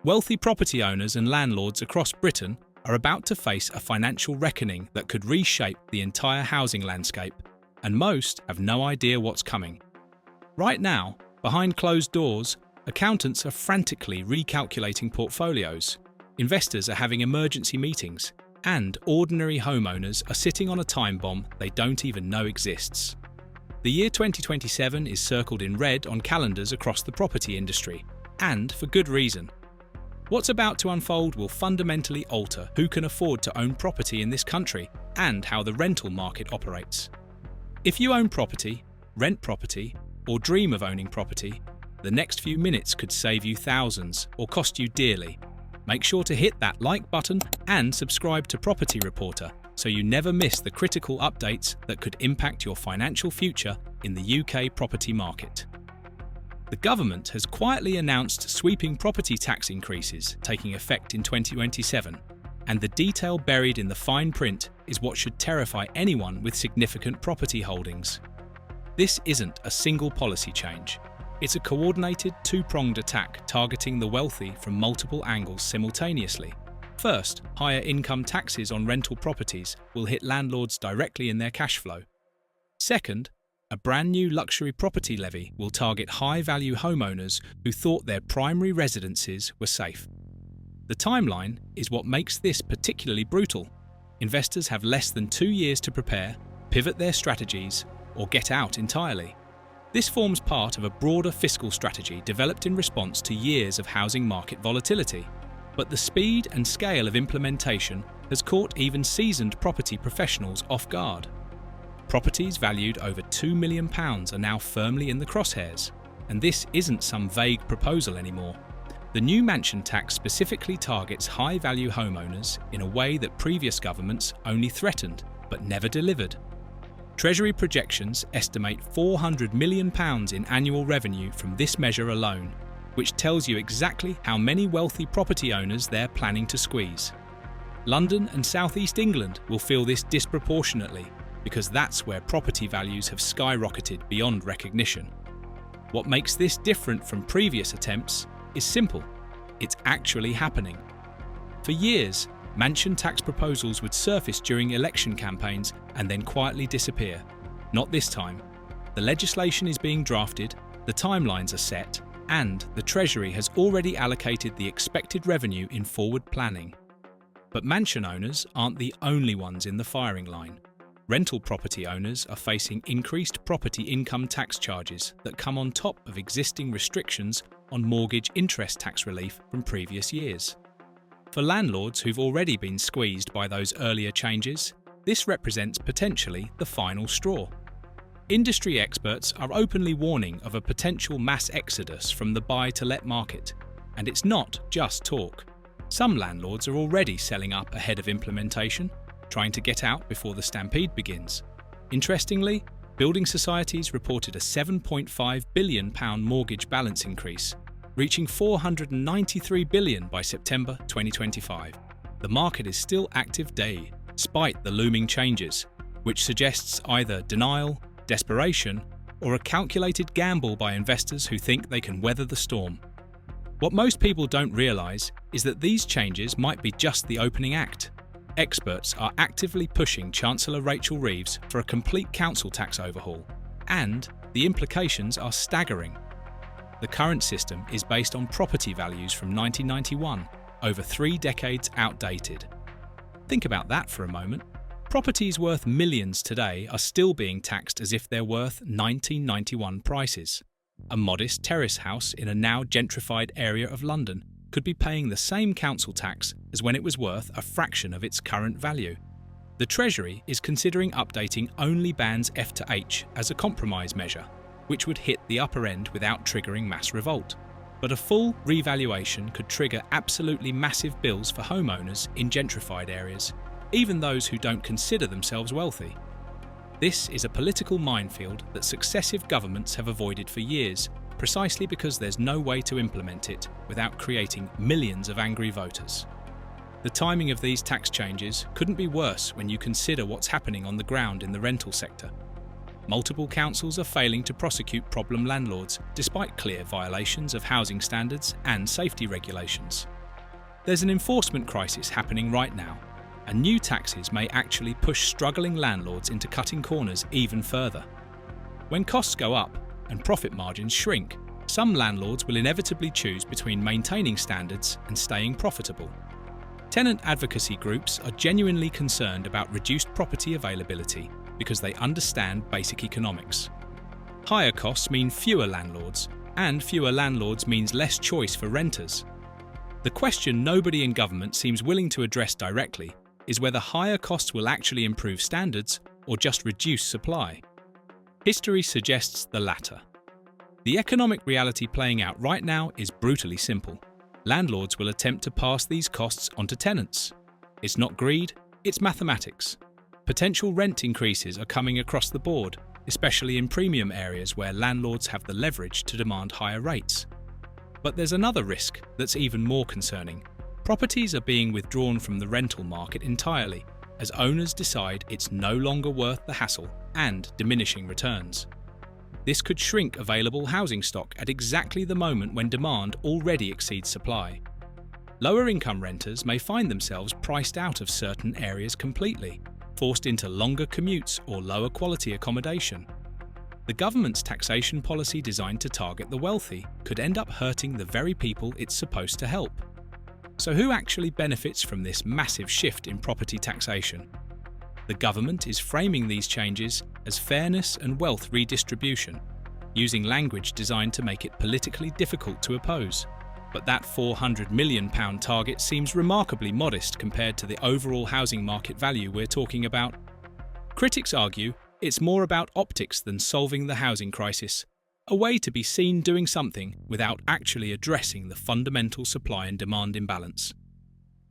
Wealthy property owners and landlords across Britain are about to face a financial reckoning that could reshape the entire housing landscape, and most have no idea what's coming. Right now, behind closed doors, accountants are frantically recalculating portfolios, investors are having emergency meetings, and ordinary homeowners are sitting on a time bomb they don't even know exists. The year 2027 is circled in red on calendars across the property industry, and for good reason. What's about to unfold will fundamentally alter who can afford to own property in this country and how the rental market operates. If you own property, rent property, or dream of owning property, the next few minutes could save you thousands or cost you dearly. Make sure to hit that like button and subscribe to Property Reporter so you never miss the critical updates that could impact your financial future in the UK property market. The government has quietly announced sweeping property tax increases taking effect in 2027, and the detail buried in the fine print is what should terrify anyone with significant property holdings. This isn't a single policy change. It's a coordinated, two-pronged attack targeting the wealthy from multiple angles simultaneously. First, higher income taxes on rental properties will hit landlords directly in their cash flow. Second, a brand new luxury property levy will target high-value homeowners who thought their primary residences were safe. The timeline is what makes this particularly brutal. Investors have less than 2 years to prepare, pivot their strategies, or get out entirely. This forms part of a broader fiscal strategy developed in response to years of housing market volatility. But the speed and scale of implementation has caught even seasoned property professionals off guard. Properties valued over £2 million are now firmly in the crosshairs, and this isn't some vague proposal anymore. The new mansion tax specifically targets high-value homeowners in a way that previous governments only threatened but never delivered. Treasury projections estimate £400 million in annual revenue from this measure alone, which tells you exactly how many wealthy property owners they're planning to squeeze. London and South East England will feel this disproportionately, because that's where property values have skyrocketed beyond recognition. What makes this different from previous attempts is simple: it's actually happening. For years, mansion tax proposals would surface during election campaigns and then quietly disappear. Not this time. The legislation is being drafted, the timelines are set, and the Treasury has already allocated the expected revenue in forward planning. But mansion owners aren't the only ones in the firing line. Rental property owners are facing increased property income tax charges that come on top of existing restrictions on mortgage interest tax relief from previous years. For landlords who've already been squeezed by those earlier changes, this represents potentially the final straw. Industry experts are openly warning of a potential mass exodus from the buy-to-let market, and it's not just talk. Some landlords are already selling up ahead of implementation, trying to get out before the stampede begins. Interestingly, building societies reported a £7.5 billion mortgage balance increase, reaching £493 billion by September 2025. The market is still active day, despite the looming changes, which suggests either denial, desperation, or a calculated gamble by investors who think they can weather the storm. What most people don't realise is that these changes might be just the opening act. Experts are actively pushing Chancellor Rachel Reeves for a complete council tax overhaul, and the implications are staggering. The current system is based on property values from 1991, over 3 decades outdated. Think about that for a moment. Properties worth millions today are still being taxed as if they're worth 1991 prices. A modest terrace house in a now gentrified area of London could be paying the same council tax as when it was worth a fraction of its current value. The Treasury is considering updating only bands F to H as a compromise measure, which would hit the upper end without triggering mass revolt. But a full revaluation could trigger absolutely massive bills for homeowners in gentrified areas, even those who don't consider themselves wealthy. This is a political minefield that successive governments have avoided for years, precisely because there's no way to implement it without creating millions of angry voters. The timing of these tax changes couldn't be worse when you consider what's happening on the ground in the rental sector. Multiple councils are failing to prosecute problem landlords despite clear violations of housing standards and safety regulations. There's an enforcement crisis happening right now, and new taxes may actually push struggling landlords into cutting corners even further. When costs go up and profit margins shrink, some landlords will inevitably choose between maintaining standards and staying profitable. Tenant advocacy groups are genuinely concerned about reduced property availability because they understand basic economics. Higher costs mean fewer landlords, and fewer landlords means less choice for renters. The question nobody in government seems willing to address directly is whether higher costs will actually improve standards or just reduce supply. History suggests the latter. The economic reality playing out right now is brutally simple. Landlords will attempt to pass these costs onto tenants. It's not greed, it's mathematics. Potential rent increases are coming across the board, especially in premium areas where landlords have the leverage to demand higher rates. But there's another risk that's even more concerning. Properties are being withdrawn from the rental market entirely, as owners decide it's no longer worth the hassle and diminishing returns. This could shrink available housing stock at exactly the moment when demand already exceeds supply. Lower-income renters may find themselves priced out of certain areas completely, forced into longer commutes or lower-quality accommodation. The government's taxation policy designed to target the wealthy could end up hurting the very people it's supposed to help. So who actually benefits from this massive shift in property taxation? The government is framing these changes as fairness and wealth redistribution, using language designed to make it politically difficult to oppose. But that £400 million target seems remarkably modest compared to the overall housing market value we're talking about. Critics argue it's more about optics than solving the housing crisis, a way to be seen doing something without actually addressing the fundamental supply and demand imbalance.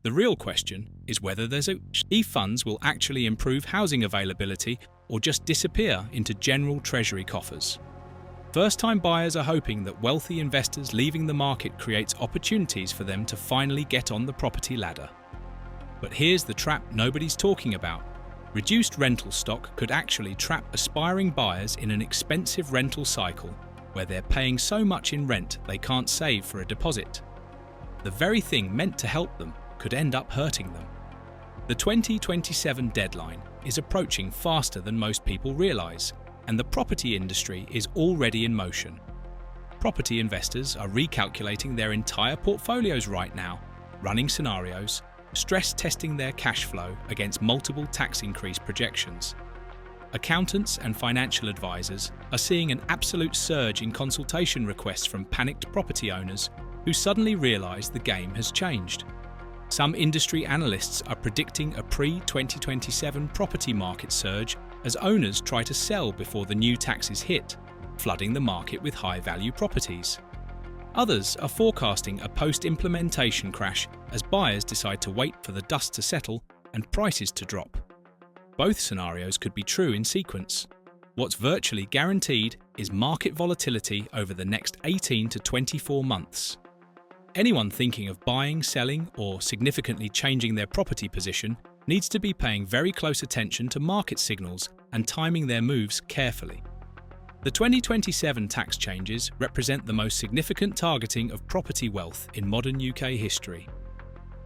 The real question is whether these funds will actually improve housing availability or just disappear into general treasury coffers. First-time buyers are hoping that wealthy investors leaving the market creates opportunities for them to finally get on the property ladder. But here's the trap nobody's talking about. Reduced rental stock could actually trap aspiring buyers in an expensive rental cycle where they're paying so much in rent they can't save for a deposit. The very thing meant to help them could end up hurting them. The 2027 deadline is approaching faster than most people realise, and the property industry is already in motion. Property investors are recalculating their entire portfolios right now, running scenarios, stress testing their cash flow against multiple tax increase projections. Accountants and financial advisors are seeing an absolute surge in consultation requests from panicked property owners who suddenly realise the game has changed. Some industry analysts are predicting a pre-2027 property market surge as owners try to sell before the new taxes hit, flooding the market with high-value properties. Others are forecasting a post-implementation crash as buyers decide to wait for the dust to settle and prices to drop. Both scenarios could be true in sequence. What's virtually guaranteed is market volatility over the next 18 to 24 months. Anyone thinking of buying, selling, or significantly changing their property position needs to be paying very close attention to market signals and timing their moves carefully. The 2027 tax changes represent the most significant targeting of property wealth in modern UK history.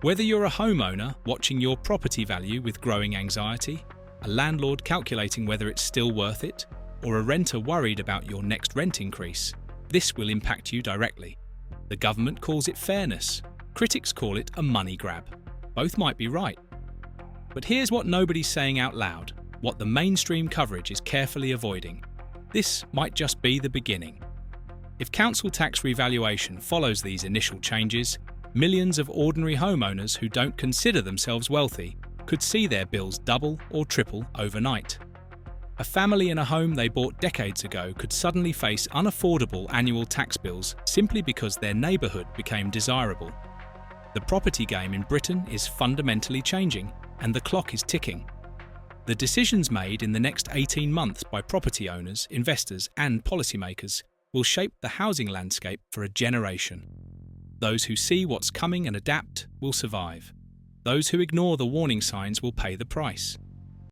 Whether you're a homeowner watching your property value with growing anxiety, a landlord calculating whether it's still worth it, or a renter worried about your next rent increase, this will impact you directly. The government calls it fairness. Critics call it a money grab. Both might be right. But here's what nobody's saying out loud, what the mainstream coverage is carefully avoiding. This might just be the beginning. If council tax revaluation follows these initial changes, millions of ordinary homeowners who don't consider themselves wealthy could see their bills double or triple overnight. A family in a home they bought decades ago could suddenly face unaffordable annual tax bills simply because their neighbourhood became desirable. The property game in Britain is fundamentally changing, and the clock is ticking. The decisions made in the next 18 months by property owners, investors, and policymakers will shape the housing landscape for a generation. Those who see what's coming and adapt will survive. Those who ignore the warning signs will pay the price.